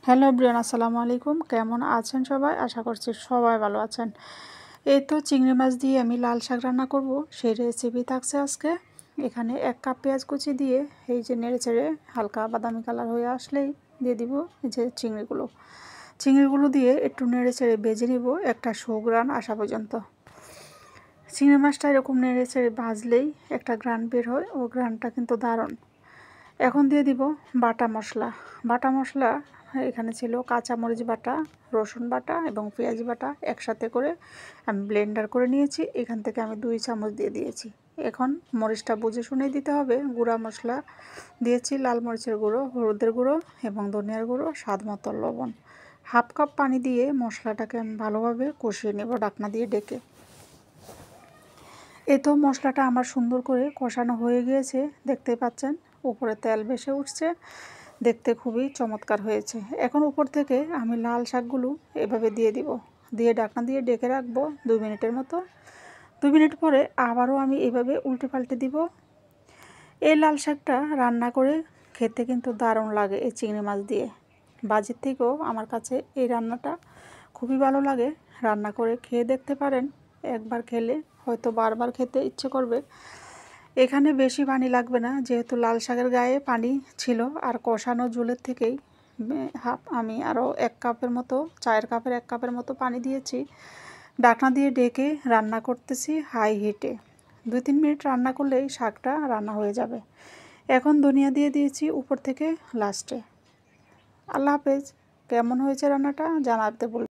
Hello everyone, আসসালামু আলাইকুম। কেমন আছেন সবাই? আশা করছি সবাই ভালো আছেন। এই তো চিংড়ি মাছ দিয়ে আমি লাল শাক রান্না করব, সেই রেসিপি থাকছে আজকে। এখানে 1 কাপ পেঁয়াজ কুচি দিয়ে এই যে নেড়ে চেড়ে হালকা বাদামি কালার হয়ে আসলেই দিয়ে দিব এই যে চিংড়িগুলো দিয়ে একটু নেড়ে চেড়ে ভেজে নিব একটা সুঘ্রাণ আসা পর্যন্ত। চিংড়ি মাছটা এরকম নেড়ে চেড়ে ভাজলেই একটা ঘ্রাণ বের হয়, ও ঘ্রাণটা কিন্তু দারুণ। এখন দিয়ে দিব বাটা মশলা। এখানে ছিল কাঁচামরিচ বাটা, রসুন বাটা এবং পেঁয়াজ বাটা একসাথে করে আমি ব্লেন্ডার করে নিয়েছি। এখান থেকে আমি 2 চামচ দিয়ে দিয়েছি। এখন মরিচটা বুঝে শুনে দিতে হবে। গুঁড়া মশলা দিয়েছি, লাল মরিচের গুঁড়ো, হলুদের গুঁড়ো এবং ধনিয়ার গুঁড়ো, স্বাদ মতো লবণ। 1/2 কাপ পানি দিয়ে মশলাটাকে আমি ভালোভাবে কষিয়ে নেব ঢাকনা দিয়ে ঢেকে। এই তো মশলাটা আমার সুন্দর করে কষানো হয়ে গিয়েছে, দেখতে পাচ্ছেন উপরে তেল ভেসে উঠছে, দেখতে খুবই চমৎকার হয়েছে। এখন উপর থেকে আমি লাল শাকগুলো এভাবে দিয়ে দিব, দিয়ে ঢাকনা দিয়ে ঢেকে রাখবো 2 মিনিটের মতো। 2 মিনিট পরে আবারও আমি এভাবে উল্টে পাল্টে দিব। এই লাল শাকটা রান্না করে খেতে কিন্তু দারুণ লাগে এই চিংড়ি মাছ দিয়ে। বাজির থেকেও আমার কাছে এই রান্নাটা খুবই ভালো লাগে। রান্না করে খেয়ে দেখতে পারেন, একবার খেলে হয়তো বারবার খেতে ইচ্ছে করবে। এখানে বেশি পানি লাগবে না, যেহেতু লাল শাকের গায়ে পানি ছিল আর কষানো ঝোলের থেকেই আমি আরও 1 কাপের মতো, চায়ের কাপের 1 কাপের মতো পানি দিয়েছি। ঢাকনা দিয়ে ঢেকে রান্না করতেছি হাই হিটে। 2-3 মিনিট রান্না করলেই শাকটা রান্না হয়ে যাবে। এখন ধনিয়া দিয়ে দিয়েছি উপর থেকে লাস্টে। আল্লাহ হাফেজ। কেমন হয়েছে রান্নাটা জানাতে বলুন।